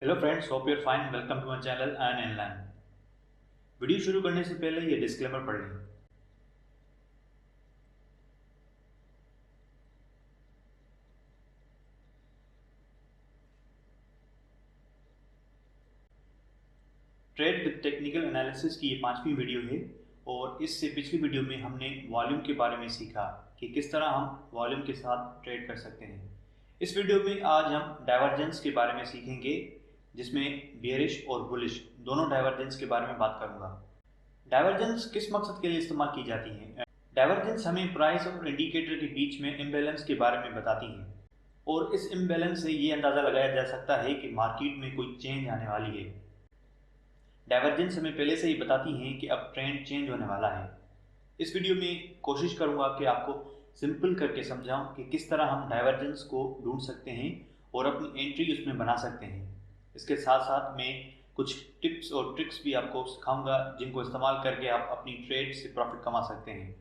Hello friends, hope you're fine. Welcome to my channel and inline. Video शुरू करने से पहले ये डिस्क्लेमर पढ़ लें। ट्रेड विद टेक्निकल एनालिसिस की ये 5वीं वीडियो है और इससे पिछली वीडियो में हमने वॉल्यूम के बारे में सीखा कि किस तरह हम वॉल्यूम के साथ ट्रेड कर सकते हैं। इस वीडियो में आज हम डाइवर्जेंस के बारे में सीखेंगे, जिसमें बियरिश और बुलिश दोनों डाइवर्जेंस के बारे में बात करूंगा। डाइवर्जेंस किस मकसद के लिए इस्तेमाल की जाती है? डाइवर्जेंस हमें प्राइस और इंडिकेटर के बीच में इम्बैलेंस के बारे में बताती है और इस इम्बैलेंस से ये अंदाज़ा लगाया जा सकता है कि मार्केट में कोई चेंज आने वाली है। डाइवर्जेंस हमें पहले से ही बताती हैं कि अब ट्रेंड चेंज होने वाला है। इस वीडियो में कोशिश करूंगा कि आपको सिंपल करके समझाऊं कि किस तरह हम डाइवर्जेंस को ढूंढ सकते हैं और अपनी एंट्री उसमें बना सकते हैं। इसके साथ साथ मैं कुछ टिप्स और ट्रिक्स भी आपको सिखाऊंगा जिनको इस्तेमाल करके आप अपनी ट्रेड से प्रॉफिट कमा सकते हैं।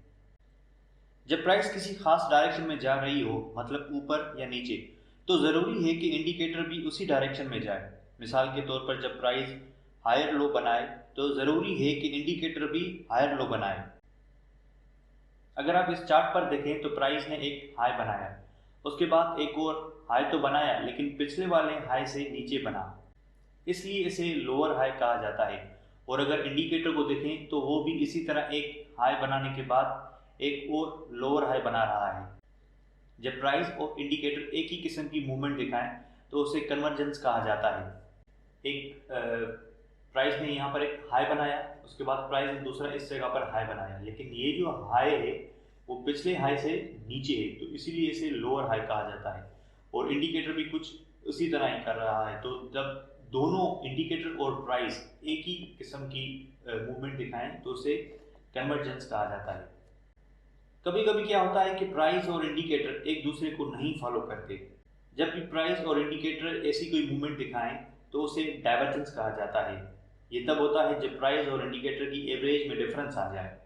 जब प्राइस किसी खास डायरेक्शन में जा रही हो, मतलब ऊपर या नीचे, तो ज़रूरी है कि इंडिकेटर भी उसी डायरेक्शन में जाए। मिसाल के तौर पर जब प्राइस हायर लो बनाए तो ज़रूरी है कि इंडिकेटर भी हायर लो बनाए। अगर आप इस चार्ट पर देखें तो प्राइस ने एक हाई बनाया, उसके बाद एक और हाई तो बनाया लेकिन पिछले वाले हाई से नीचे बना, इसलिए इसे लोअर हाई कहा जाता है। और अगर इंडिकेटर को देखें तो वो भी इसी तरह एक हाई बनाने के बाद एक और लोअर हाई बना रहा है। जब प्राइस और इंडिकेटर एक ही किस्म की मूवमेंट दिखाएं तो उसे कन्वर्जेंस कहा जाता है। एक प्राइस ने यहाँ पर एक हाई बनाया, उसके बाद प्राइस ने दूसरा इस जगह पर हाई बनाया, लेकिन ये जो हाई है वो पिछले हाई से नीचे है, तो इसीलिए इसे लोअर हाई कहा जाता है। और इंडिकेटर भी कुछ उसी तरह ही कर रहा है। तो जब दोनों इंडिकेटर और प्राइस एक ही किस्म की मूवमेंट दिखाएं तो उसे कन्वर्जेंस कहा जाता है। कभी कभी क्या होता है कि प्राइस और इंडिकेटर एक दूसरे को नहीं फॉलो करते। जब भी प्राइस और इंडिकेटर ऐसी कोई मूवमेंट दिखाएं तो उसे डाइवर्जेंस कहा जाता है। ये तब होता है जब प्राइस और इंडिकेटर की एवरेज में डिफरेंस आ जाए।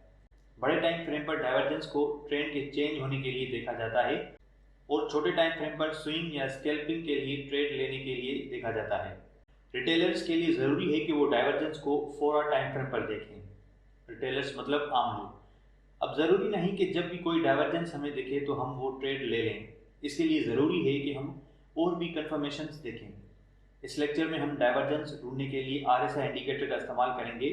बड़े टाइम फ्रेम पर डाइवर्जेंस को ट्रेंड के चेंज होने के लिए देखा जाता है और छोटे टाइम फ्रेम पर स्विंग या स्कैल्पिंग के लिए ट्रेड लेने के लिए देखा जाता है। रिटेलर्स के लिए ज़रूरी है कि वो डाइवर्जेंस को 4 टाइम फ्रेम पर देखें। रिटेलर्स मतलब आम लोग। अब ज़रूरी नहीं कि जब भी कोई डाइवर्जेंस हमें दिखे तो हम वो ट्रेड ले लें। इसके लिए ज़रूरी है कि हम और भी कंफर्मेशंस देखें। इस लेक्चर में हम डाइवर्जेंस ढूंढने के लिए आरएसआई इंडिकेटर का इस्तेमाल करेंगे।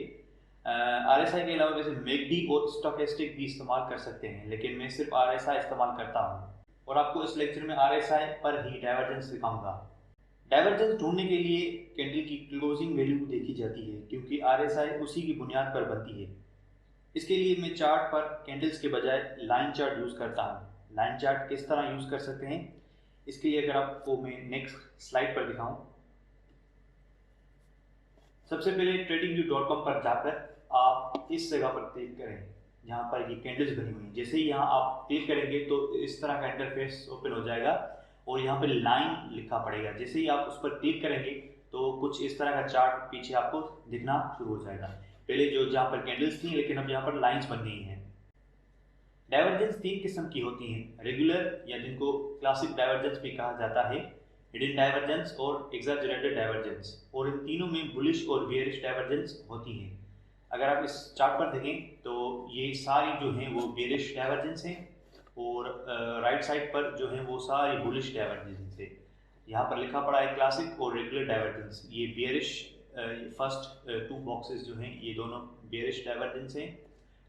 आरएसआई के अलावा वैसे मैकडी और स्टोकेस्टिक भी इस्तेमाल कर सकते हैं, लेकिन मैं सिर्फ आरएसआई इस्तेमाल करता हूँ और आपको इस लेक्चर में आरएसआई पर ही डाइवर्जेंस दिखाऊंगा। डाइवर्जेंस ढूंढने के लिए कैंडल की क्लोजिंग वैल्यू देखी जाती है, क्योंकि आरएसआई उसी की बुनियाद पर बनती है। इसके लिए मैं चार्ट पर कैंडल्स के बजाय लाइन चार्ट यूज़ करता हूँ। लाइन चार्ट किस तरह यूज़ कर सकते हैं, इसके लिए अगर आपको मैं नेक्स्ट स्लाइड पर दिखाऊं। सबसे पहले trading.com पर जाकर आप इस जगह पर क्लिक करें जहाँ पर ये कैंडल्स बनी हुई हैं। जैसे ही यहाँ आप क्लिक करेंगे तो इस तरह का इंटरफेस ओपन हो जाएगा और यहाँ पर लाइन लिखा पड़ेगा। जैसे ही आप उस पर क्लिक करेंगे तो कुछ इस तरह का चार्ट पीछे आपको दिखना शुरू हो जाएगा। पहले जो जहाँ पर कैंडल्स थी, लेकिन अब यहाँ पर लाइन्स बन गई हैं। डाइवर्जेंस 3 किस्म की होती हैं, रेगुलर या जिनको क्लासिक डाइवर्जेंस भी कहा जाता है, हिडन डाइवर्जेंस और एग्जैजरेटेड डाइवर्जेंस। और इन तीनों में बुलिश और बेयरिश डाइवर्जेंस होती हैं। अगर आप इस चार्ट पर देखें तो ये सारी जो हैं वो बेयरिश डाइवर्जेंस हैं और राइट साइड पर जो है वो सारी बुलिश डाइवर्जेंस है। यहाँ पर लिखा पड़ा है क्लासिक और रेगुलर डाइवर्जेंस। ये बेयरिश फर्स्ट 2 बॉक्सेस जो हैं ये दोनों बेयरिश डाइवर्जेंस हैं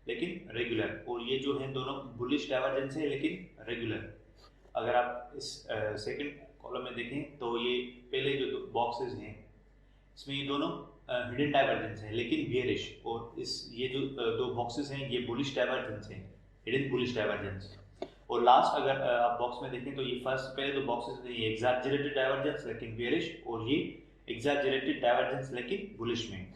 लेकिन रेगुलर, और ये जो है दोनों बुलिश डाइवर्जेंस है लेकिन रेगुलर। अगर आप इस सेकंड कॉलम में देखें तो ये पहले जो बॉक्सेस हैं इसमें ये दोनों हिडन डाइवर्जेंस हैं लेकिन बियरिश, और इस ये जो 2 बॉक्सेस हैं ये बुलिश डाइवर्जेंस हैं, हिडन बुलिश डाइवर्जेंस। और लास्ट अगर आप बॉक्स में देखें तो ये फर्स्ट पहले 2 बॉक्सेस हैं ये एग्जैजरेटेड डाइवर्जेंस लेकिन बियरिश, और ये एग्जैजरेटेड डाइवर्जेंस लेकिन बुलिश में।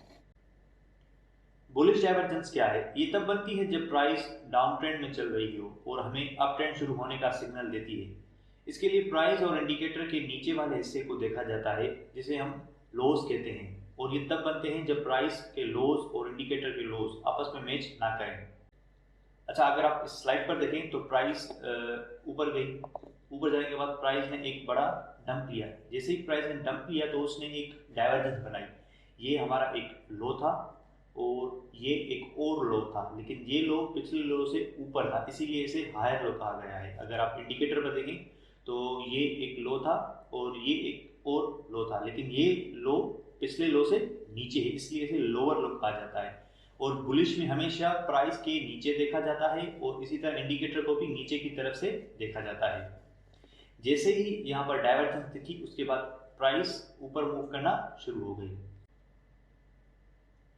बुलिश डाइवर्जेंस क्या है? ये तब बनती है जब प्राइस डाउन ट्रेंड में चल रही हो और हमें अप ट्रेंड शुरू होने का सिग्नल देती है। इसके लिए प्राइस और इंडिकेटर के नीचे वाले हिस्से को देखा जाता है जिसे हम लोज कहते हैं, और ये तब बनते हैं जब प्राइस के लोज और इंडिकेटर के लोज आपस में मैच ना करें। अच्छा, अगर आप इस स्लाइड पर देखें तो प्राइस ऊपर गई, ऊपर जाने के बाद प्राइस ने एक बड़ा डंप लिया। जैसे ही प्राइस ने डंप लिया तो उसने एक डाइवर्जेंस बनाई। ये हमारा एक लो था और ये एक और लो था, लेकिन ये लो पिछले लो से ऊपर था, इसीलिए इसे हायर लो कहा गया है। अगर आप इंडिकेटर पर देखें तो ये एक लो था और ये एक और लो था, लेकिन ये लो पिछले लो से नीचे है, इसलिए इसे लोअर लो कहा जाता है। और बुलिश में हमेशा प्राइस के नीचे देखा जाता है और इसी तरह इंडिकेटर को भी नीचे की तरफ से देखा जाता है। जैसे ही यहाँ पर डाइवर्जेंस दिखी उसके बाद प्राइस ऊपर मूव करना शुरू हो गई।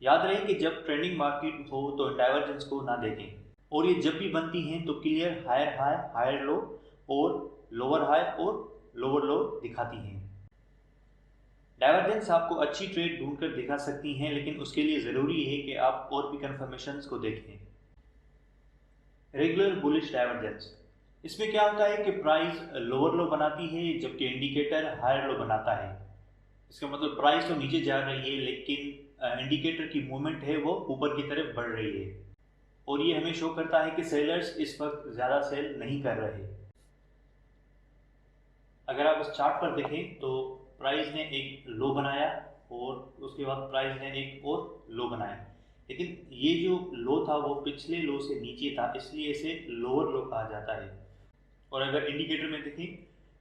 याद रहे कि जब ट्रेंडिंग मार्केट हो तो डाइवर्जेंस को ना देखें, और ये जब भी बनती हैं तो clear higher high higher low और लोअर हाई और लोअर लो दिखाती हैं। डाइवर्जेंस आपको अच्छी ट्रेड ढूंढकर दिखा सकती हैं, लेकिन उसके लिए ज़रूरी है कि आप और भी कन्फर्मेशंस को देखें। रेगुलर बुलिश डाइवर्जेंस, इसमें क्या होता है कि प्राइस लोअर लो बनाती है जबकि इंडिकेटर हायर लो बनाता है। इसका मतलब प्राइस तो नीचे जा रही है लेकिन इंडिकेटर की मूवमेंट है वो ऊपर की तरफ बढ़ रही है, और ये हमें शो करता है कि सेलर्स इस वक्त ज़्यादा सेल नहीं कर रहे। अगर आप इस चार्ट पर देखें तो प्राइस ने एक लो बनाया और उसके बाद प्राइस ने एक और लो बनाया, लेकिन ये जो लो था वो पिछले लो से नीचे था, इसलिए इसे लोअर लो कहा जाता है। और अगर इंडिकेटर में देखें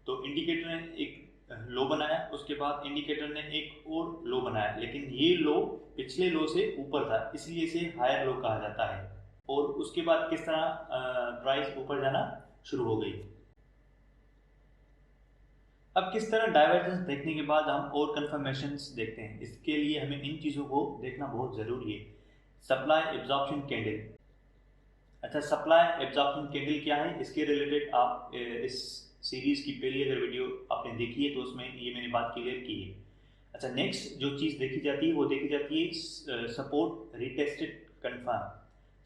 तो इंडिकेटर ने एक लो बनाया, उसके बाद इंडिकेटर ने एक और लो बनाया, लेकिन ये लो पिछले लो से ऊपर था, इसलिए इसे हायर लो कहा जाता है। और उसके बाद किस तरह प्राइस ऊपर जाना शुरू हो गई। अब किस तरह डाइवर्जेंस देखने के बाद हम और कंफर्मेशंस देखते हैं, इसके लिए हमें इन चीज़ों को देखना बहुत ज़रूरी है। Supply absorption candle. अच्छा, सप्लाई एब्जॉर्प्शन कैंडल क्या है, इसके रिलेटेड आप इस सीरीज़ की पहली अगर वीडियो आपने देखी है तो उसमें ये मैंने बात क्लियर की है। अच्छा, नेक्स्ट जो चीज़ देखी जाती है वो देखी जाती है सपोर्ट रिटेस्टेड कन्फर्म।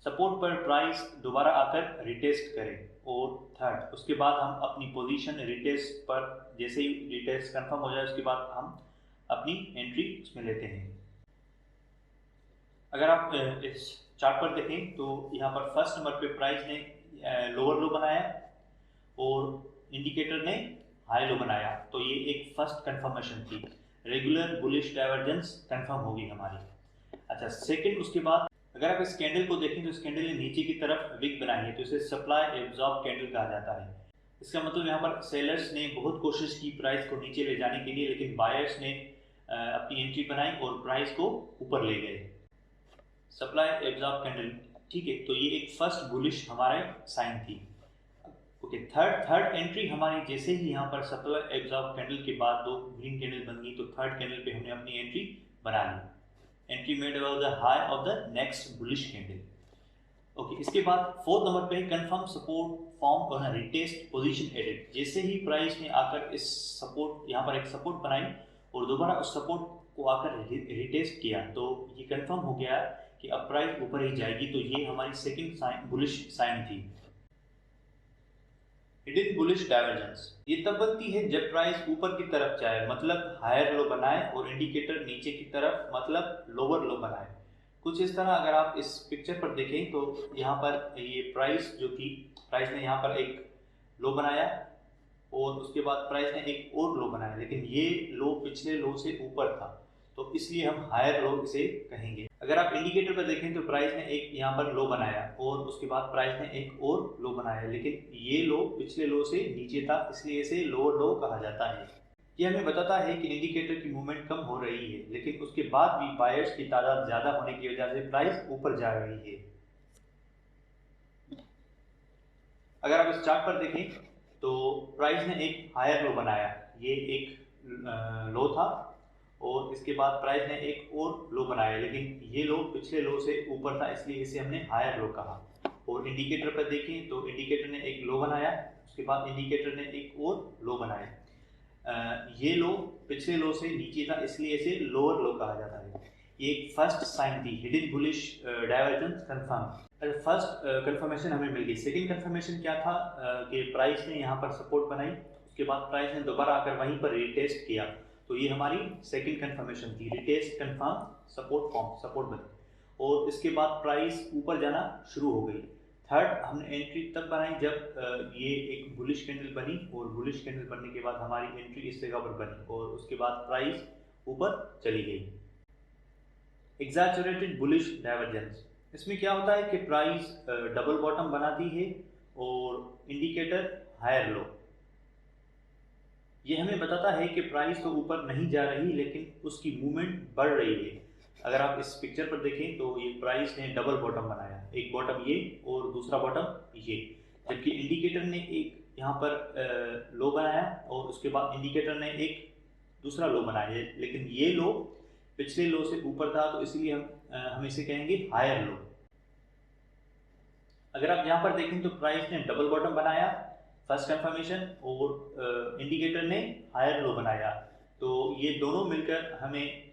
सपोर्ट पर प्राइस दोबारा आकर रिटेस्ट करें। और थर्ड, उसके बाद हम अपनी पोजीशन रिटेस्ट पर, जैसे ही रिटेस्ट कंफर्म हो जाए उसके बाद हम अपनी एंट्री उसमें लेते हैं। अगर आप इस चार्ट पर देखें तो यहाँ पर फर्स्ट नंबर पे प्राइस ने लोअर लो बनाया और इंडिकेटर ने हाई लो बनाया, तो ये एक फर्स्ट कंफर्मेशन थी। रेगुलर बुलिश डाइवर्जेंस कंफर्म होगी हमारी। अच्छा, सेकंड, उसके बाद अगर आप इस कैंडल को देखें तो इस कैंडल ने नीचे की तरफ विक बनाई है, तो इसे सप्लाई एब्जॉर्ब कैंडल कहा जाता है। इसका मतलब यहाँ पर सेलर्स ने बहुत कोशिश की प्राइस को नीचे ले जाने के लिए, लेकिन बायर्स ने अपनी एंट्री बनाई और प्राइस को ऊपर ले गए। सप्लाई एब्जॉर्ब कैंडल, ठीक है, तो ये एक फर्स्ट बुलिश हमारा साइन थी। ओके, थर्ड एंट्री हमारी, जैसे ही यहाँ पर सप्लाई एब्जॉर्ब कैंडल के बाद दो ग्रीन कैंडल बन गई तो थर्ड कैंडल पे हमने अपनी एंट्री बना ली। Entry made about the high of the next bullish candle. Okay, इसके बाद फोर्थ नंबर पे confirm support form on retest position added. जैसे ही प्राइस ने आकर इस सपोर्ट, यहाँ पर एक सपोर्ट बनाई और दोबारा उस सपोर्ट को आकर रिटेस्ट किया, तो ये कंफर्म हो गया कि अब प्राइस ऊपर ही जाएगी, तो ये हमारी सेकंड साइन बुलिश साइन थी। हिडन बुलिश डाइवर्जेंस, ये तब बनती है जब प्राइस ऊपर की तरफ जाए, मतलब हायर लो बनाए, और इंडिकेटर नीचे की तरफ, मतलब लोअर लो बनाए। कुछ इस तरह अगर आप इस पिक्चर पर देखें तो यहाँ पर ये प्राइस जो थी, प्राइस ने यहाँ पर एक लो बनाया और उसके बाद प्राइस ने एक और लो बनाया, लेकिन ये लो पिछले लो से ऊपर था, तो इसलिए हम हायर लो इसे कहेंगे। अगर आप इंडिकेटर पर देखें तो प्राइस ने एक यहाँ पर लो बनाया और उसके बाद प्राइस ने एक और लो बनाया, लेकिन ये लो पिछले लो से नीचे था, इसलिए इसे लोअर लो कहा जाता है। ये हमें बताता है कि इंडिकेटर की मूवमेंट कम हो रही है, लेकिन उसके बाद भी बायर्स की तादाद ज्यादा होने की वजह से प्राइस ऊपर जा रही है। अगर आप इस चार्ट पर देखें तो प्राइस ने एक हायर लो बनाया, ये एक लो था और इसके बाद प्राइस ने एक और लो बनाया, लेकिन ये लो पिछले लो से ऊपर था, इसलिए इसे हमने हायर लो कहा। और इंडिकेटर पर देखें तो इंडिकेटर ने एक लो बनाया, उसके बाद इंडिकेटर ने एक और लो बनाया। ये लो पिछले लो से नीचे था, इसलिए इसे लोअर लो कहा जाता है। ये एक फर्स्ट साइन थी, hidden bullish divergence confirm. First confirmation हमें मिल गई। सेकंड कंफर्मेशन क्या था कि प्राइस ने यहाँ पर सपोर्ट बनाई, उसके बाद प्राइस ने दोबारा आकर वहीं पर रिटेस्ट किया, तो ये हमारी सेकंड कंफर्मेशन थी। Retest confirm support form, support बनी और इसके बाद प्राइस ऊपर जाना शुरू हो गई। थर्ड हमने एंट्री तब बनाई जब ये एक बुलिश कैंडल बनी और बुलिश कैंडल बनने के बाद हमारी एंट्री इस जगह पर बनी और उसके बाद प्राइस ऊपर चली गई। एग्जैजरेटेड बुलिश डाइवर्जेंस, इसमें क्या होता है कि प्राइस डबल बॉटम बनाती है और इंडिकेटर हायर लो। ये हमें बताता है कि प्राइस तो ऊपर नहीं जा रही लेकिन उसकी मूवमेंट बढ़ रही है। अगर आप इस पिक्चर पर देखें तो ये प्राइस ने डबल बॉटम बनाया, एक बॉटम ये और दूसरा बॉटम ये, जबकि इंडिकेटर ने एक यहाँ पर लो बनाया और उसके बाद इंडिकेटर ने एक दूसरा लो बनाया, लेकिन ये लो पिछले लो से ऊपर था तो इसलिए हम इसे कहेंगे हायर लो। अगर आप यहाँ पर देखें तो प्राइस ने डबल बॉटम बनाया फर्स्ट कंफर्मेशन और इंडिकेटर ने हायर लो बनाया, तो ये दोनों मिलकर हमें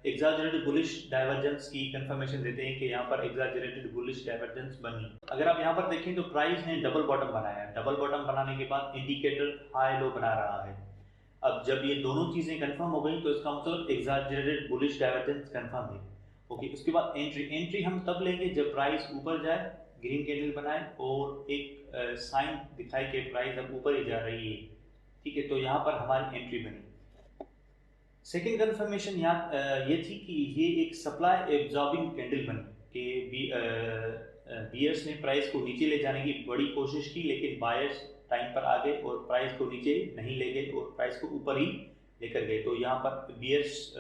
एग्जैजरेटेड बुलिश डाइवर्जेंस की कंफर्मेशन देते हैं कि यहाँ पर एग्जैजरेटेड बुलिश डाइवर्जेंस बनी। अगर आप यहाँ पर देखें तो प्राइस ने डबल बॉटम बनाया, डबल बॉटम बनाने के बाद इंडिकेटर हाई लो बना रहा है। अब जब ये दोनों चीजें कंफर्म हो गई तो इसका मतलब एग्जैजरेटेड बुलिश डाइवर्जेंस कंफर्म है। ओके, उसके बाद एंट्री हम तब लेंगे जब प्राइस ऊपर जाए, ग्रीन कैंडल बनाए और एक साइन दिखाई कि प्राइस अब ऊपर ही जा रही है। ठीक है, तो यहाँ पर हमारी एंट्री बनी। सेकेंड कंफर्मेशन ये थी कि ये एक सप्लाई एब्जॉर्बिंग कैंडल बनी कि बियर्स ने प्राइस को नीचे ले जाने की बड़ी कोशिश की लेकिन बायर्स टाइम पर आ गए और प्राइस को नीचे नहीं ले गए और प्राइस को ऊपर ही लेकर गए। तो यहाँ पर बियर्स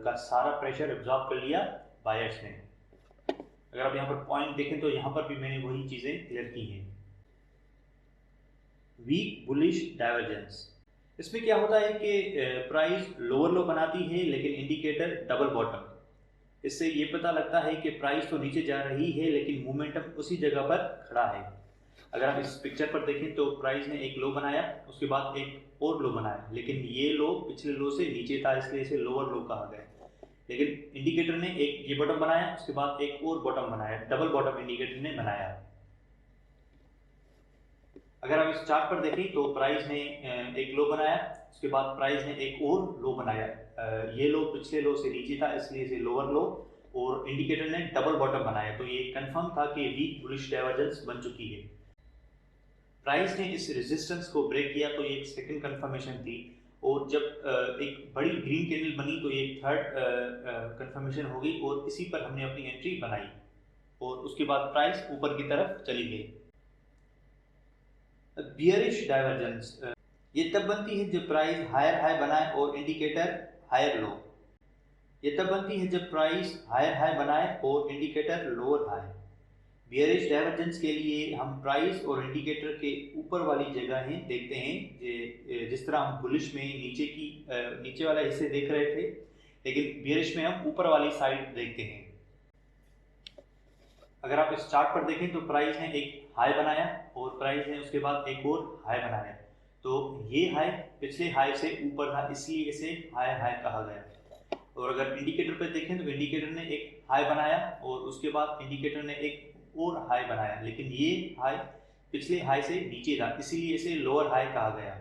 का सारा प्रेशर एब्जॉर्ब कर लिया बायर्स ने। अगर आप यहाँ पर पॉइंट देखें तो यहाँ पर भी मैंने वही चीजें क्लियर की हैं। वीक बुलिश डाइवर्जेंस, इसमें क्या होता है कि प्राइस लोअर लो बनाती है लेकिन इंडिकेटर डबल बॉटम। इससे ये पता लगता है कि प्राइस तो नीचे जा रही है लेकिन मोमेंटम उसी जगह पर खड़ा है। अगर आप इस पिक्चर पर देखें तो प्राइस ने एक लो बनाया, उसके बाद एक और लो बनाया, लेकिन ये लो पिछले लो से नीचे था इसलिए इसे लोअर लो कहा गया। लेकिन इंडिकेटर ने एक ये बॉटम बनाया, उसके बाद एक और बॉटम बनाया, डबल बॉटम इंडिकेटर ने बनाया। अगर आप इस चार्ट पर देखें तो प्राइस ने एक लो बनाया, उसके बाद प्राइस ने एक और लो बनाया। ये लो पिछले लो से नीचे था इसलिए इसे लोअर लो और इंडिकेटर ने डबल बॉटम बनाया, तो ये कंफर्म था कि वीक बुलिश डाइवर्जेंस बन चुकी है। प्राइस ने इस रेजिस्टेंस को ब्रेक किया तो ये एक सेकंड कंफर्मेशन थी और जब एक बड़ी ग्रीन कैंडल बनी तो ये एक थर्ड कंफर्मेशन हो गई और इसी पर हमने अपनी एंट्री बनाई और उसके बाद प्राइस ऊपर की तरफ चली गई। बियरिश डाइवर्जेंस, ये तब बनती है जब प्राइस हायर हाई बनाए और इंडिकेटर हायर लो। ये तब बनती है जब प्राइस हायर हाई बनाए और indicator lower high. Bearish divergence के लिए हम प्राइस और इंडिकेटर के ऊपर वाली जगहें देखते हैं, जिस तरह हम बुलिश में नीचे वाला हिस्से देख रहे थे, लेकिन बियरिश में हम ऊपर वाली साइड देखते हैं। अगर आप इस चार्ट पर देखें तो प्राइस ने एक हाई बनाया और प्राइस ने उसके बाद एक और हाई बनाया, तो ये हाई पिछले हाई से ऊपर था इसलिए इसे हाई हाई कहा गया। और अगर इंडिकेटर पर देखें तो इंडिकेटर ने एक हाई बनाया और उसके बाद इंडिकेटर ने एक और हाई बनाया, लेकिन ये हाई पिछले हाई से नीचे था इसीलिए इसे लोअर हाई कहा गया।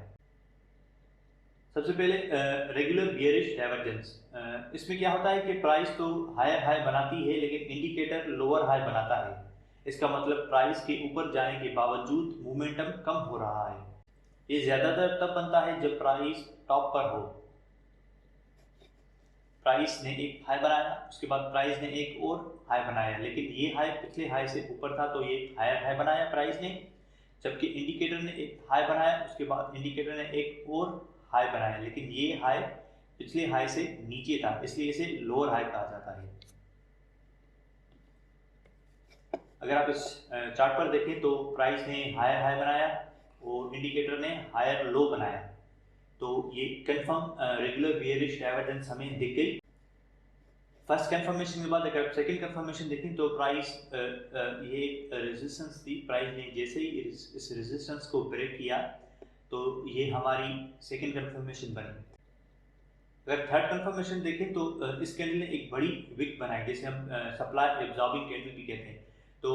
सबसे पहले रेगुलर बियरिश डाइवर्जेंस, इसमें क्या होता है कि प्राइस तो हायर हाई बनाती है लेकिन इंडिकेटर लोअर हाई बनाता है। इसका मतलब प्राइस के ऊपर जाने के बावजूद मोमेंटम कम हो रहा है। ये ज्यादातर तब बनता है जब प्राइस टॉप पर हो। प्राइस ने एक हाई बनाया, उसके बाद प्राइस ने एक और हाई बनाया, लेकिन ये हाई पिछले हाई से ऊपर था तो ये हायर हाई बनाया प्राइस ने, जबकि इंडिकेटर ने एक हाई बनाया, उसके बाद इंडिकेटर ने एक और हाई बनाया, लेकिन ये हाई पिछले हाई से नीचे था इसलिए इसे लोअर हाई कहा जाता है। अगर आप इस चार्ट पर देखें तो प्राइस ने हायर हाई बनाया और इंडिकेटर ने हायर लो बनाया, तो ये कंफर्म रेगुलर बियरिश डाइवर्जेंस हमें दिख गई। फर्स्ट कंफर्मेशन के बाद अगर आप सेकंड कंफर्मेशन देखें तो प्राइस ये रेजिस्टेंस थी, प्राइस ने जैसे ही इस रेजिस्टेंस को ब्रेक किया तो ये हमारी सेकंड कंफर्मेशन बनी। अगर थर्ड कंफर्मेशन देखें तो इस कैंडल ने एक बड़ी विक बनाई, जैसे हम सप्लाई एब्जॉर्बिंग कैंडल भी कहते हैं। तो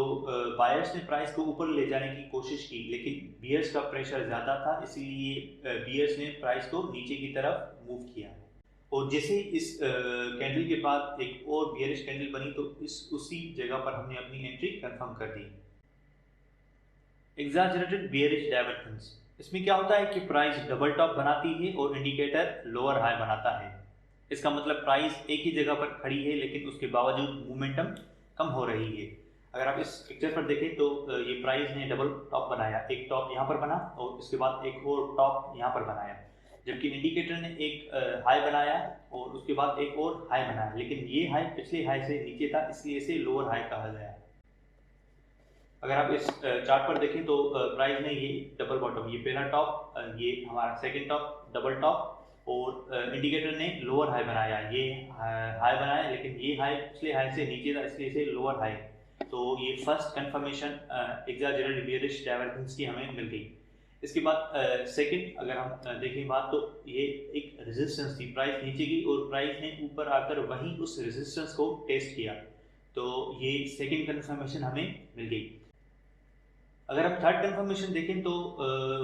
बायर्स ने प्राइस को ऊपर ले जाने की कोशिश की लेकिन बियर्स का प्रेशर ज़्यादा था इसीलिए बियर्स ने प्राइस को नीचे की तरफ मूव किया। और जैसे इस कैंडल के बाद एक और बियरिश कैंडल बनी तो उसी जगह पर हमने अपनी एंट्री कंफर्म कर दी। एग्जैजरेटेड बियरिश डाइवर्जेंस, इसमें क्या होता है कि प्राइस डबल टॉप बनाती है और इंडिकेटर लोअर हाई बनाता है। इसका मतलब प्राइस एक ही जगह पर खड़ी है लेकिन उसके बावजूद मोमेंटम कम हो रही है। अगर आप इस पिक्चर पर देखें तो ये प्राइस ने डबल टॉप बनाया, एक टॉप यहाँ पर बना और उसके बाद एक और टॉप यहाँ पर बनाया, जबकि इंडिकेटर ने एक हाई बनाया और उसके बाद एक और हाई बनाया, लेकिन ये हाई पिछले हाई से नीचे था इसलिए इसे लोअर हाई कहा गया। अगर आप इस चार्ट पर देखें तो प्राइस ने ये डबल बॉटम, ये पहला टॉप, ये हमारा सेकंड टॉप, डबल टॉप और इंडिकेटर ने लोअर हाई बनाया, ये हाई बनाया लेकिन ये हाई पिछले हाई से नीचे था इसलिए इसे लोअर हाई। तो ये first confirmation exaggerated bearish divergence की हमें मिल गई। इसके बाद सेकंड अगर हम देखें बात तो ये एक रेजिस्टेंस थी, प्राइस नीचे गई और प्राइस ने ऊपर आकर वहीं उस रेजिस्टेंस को टेस्ट किया, तो ये सेकंड कंफर्मेशन हमें मिल गई। अगर हम थर्ड कंफर्मेशन देखें तो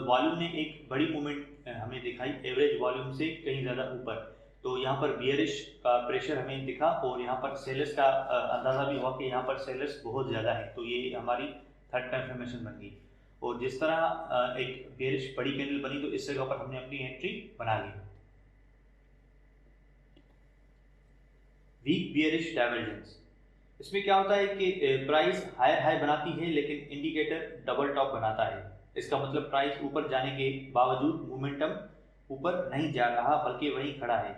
वॉल्यूम ने एक बड़ी मूवमेंट हमें दिखाई एवरेज वॉल्यूम से कहीं ज़्यादा ऊपर, तो यहाँ पर बियरिश का प्रेशर हमें दिखा और यहाँ पर सेलर्स का अंदाज़ा भी हुआ कि यहाँ पर सेलर्स बहुत ज़्यादा है, तो ये हमारी थर्ड कंफर्मेशन बन गई। और जिस तरह एक बियरिश बड़ी कैंडल बनी तो इस जगह पर हमने अपनी एंट्री बना ली। वीक बियरिश डाइवर्जेंस, इसमें क्या होता है कि प्राइस हायर हाई बनाती है लेकिन इंडिकेटर डबल टॉप बनाता है। इसका मतलब प्राइस ऊपर जाने के बावजूद मोमेंटम ऊपर नहीं जा रहा बल्कि वहीं खड़ा है।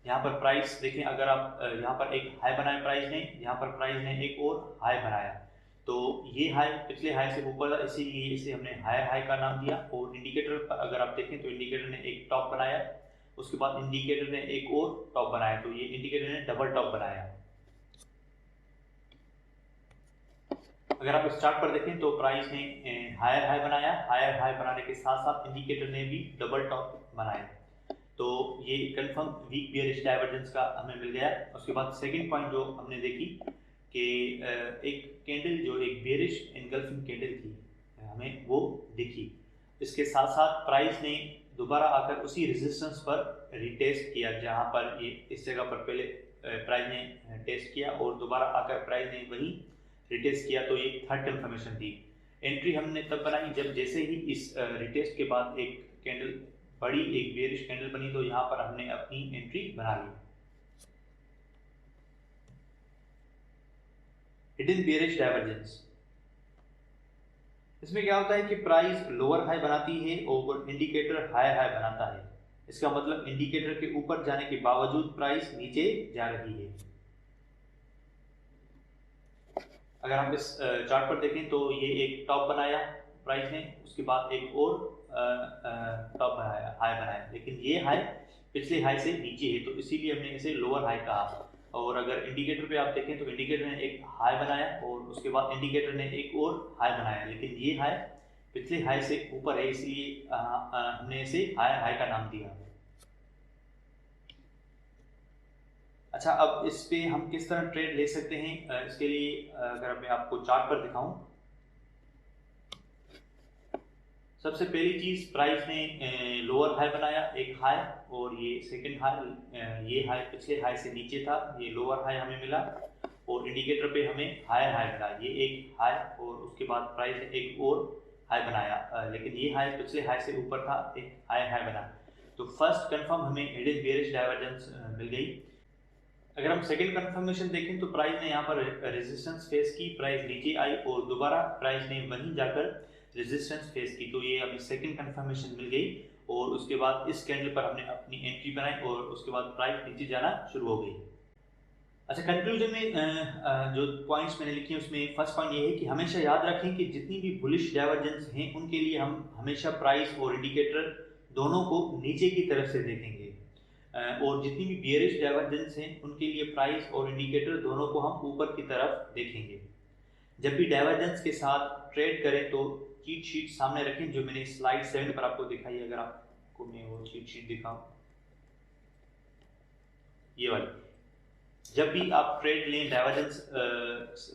यहाँ पर प्राइस देखें, अगर आप यहाँ पर एक हाई बनाया प्राइस ने, यहाँ पर प्राइस ने एक और हाई बनाया, तो ये हाई पिछले हाई से ऊपर था इसीलिए इसे हमने हायर हाई का नाम दिया। और इंडिकेटर पर अगर आप देखें तो इंडिकेटर ने एक टॉप बनाया, उसके बाद इंडिकेटर ने एक और टॉप बनाया, तो ये इंडिकेटर ने डबल टॉप बनाया। अगर आप इस चार्ट पर देखें तो प्राइस ने हायर हाई बनाया, हायर हाई बनाने के साथ साथ इंडिकेटर ने भी डबल टॉप बनाया, तो ये कंफर्म वीक बियरिश डाइवर्जेंस का हमें मिल गया। उसके बाद सेकंड पॉइंट जो हमने देखी कि एक कैंडल जो एक बियरिश एनगल्फिंग कैंडल थी हमें वो दिखी, इसके साथ साथ प्राइस ने दोबारा आकर उसी रेजिस्टेंस पर रिटेस्ट किया जहां पर ये इस जगह पर पहले प्राइस ने टेस्ट किया और दोबारा आकर प्राइस ने वही रिटेस्ट किया, तो ये थर्ड कंफर्मेशन थी। एंट्री हमने तब बनाई जब जैसे ही इस रिटेस्ट के बाद एक कैंडल बड़ी, एक बेयरिश कैंडल बनी, तो यहाँ पर हमने अपनी एंट्री बना ली। हिडन बेयरिश डाइवर्जेंस, इसमें क्या होता है कि प्राइस लोअर हाई बनाती है और इंडिकेटर हायर हाई बनाता है। इसका मतलब इंडिकेटर के ऊपर जाने के बावजूद प्राइस नीचे जा रही है। अगर हम इस चार्ट पर देखें तो ये एक टॉप बनाया प्राइस ने, उसके बाद एक और टॉप बनाया, हाई बनाया, लेकिन ये हाई पिछले हाई से नीचे है तो इसीलिए हमने इसे लोअर हाई कहा। और अगर इंडिकेटर पे आप देखें तो इंडिकेटर ने एक हाई बनाया और उसके बाद इंडिकेटर ने एक और हाई बनाया, लेकिन ये हाई पिछले हाई से ऊपर है इसलिए हमने इसे हायर हाई का नाम दिया। अच्छा, अब इस पे हम किस तरह ट्रेड ले सकते हैं, इसके लिए अगर मैं आपको चार्ट पर दिखाऊं, सबसे पहली चीज प्राइस ने लोअर हाई बनाया एक हाई, और ये सेकंड हाई, ये हाई पिछले हाई से नीचे था, ये लोअर हाई हमें मिला और इंडिकेटर पे हमें हायर हाई मिला, ये एक हाई और उसके बाद प्राइस ने एक और हाई बनाया, लेकिन ये हाई पिछले हाई से ऊपर था, एक हायर हाई बना। तो फर्स्ट कंफर्म हमें हिडन बेयरिश डाइवर्जेंस मिल गई। अगर हम सेकंड कंफर्मेशन देखें तो प्राइस ने यहाँ पर रेजिस्टेंस फेस की, प्राइस नीचे आई और दोबारा प्राइस ने वहीं जाकर रेजिस्टेंस फेस की, तो ये हमें सेकंड कंफर्मेशन मिल गई। और उसके बाद इस कैंडल पर हमने अपनी एंट्री बनाई और उसके बाद प्राइस नीचे जाना शुरू हो गई। अच्छा, कंक्लूजन में जो पॉइंट्स मैंने लिखे हैं उसमें फर्स्ट पॉइंट ये है कि हमेशा याद रखें कि जितनी भी बुलिश डाइवर्जेंस हैं उनके लिए हम हमेशा प्राइस और इंडिकेटर दोनों को नीचे की तरफ से देखेंगे, और जितनी भी बियरिश डाइवर्जेंस हैं उनके लिए प्राइस और इंडिकेटर दोनों को हम ऊपर की तरफ देखेंगे। जब भी डाइवर्जेंस के साथ ट्रेड करें तो चीट शीट सामने रखें जो मैंने स्लाइड 7 पर आपको दिखाई है। अगर आपको मैं वो चीट शीट दिखाऊं, ये वाली, जब भी आप ट्रेड लें डाइवर्जेंस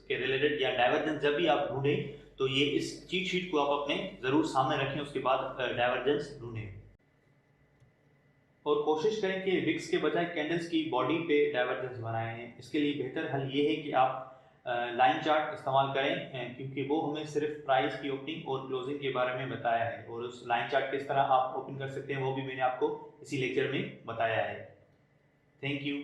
के रिलेटेड या डाइवर्जेंस जब भी आप ढूंढें तो ये इस चीट शीट को आप अपने जरूर सामने रखें, उसके बाद डाइवर्जेंस ढूंढें। और कोशिश करें कि विक्स के बजाय कैंडल्स की बॉडी पे डाइवर्जेंस बनाएं। इसके लिए बेहतर हल ये है कि आप लाइन चार्ट इस्तेमाल करें, क्योंकि वो हमें सिर्फ प्राइस की ओपनिंग और क्लोजिंग के बारे में बताया है, और उस लाइन चार्ट किस तरह आप ओपन कर सकते हैं वो भी मैंने आपको इसी लेक्चर में बताया है। Thank you.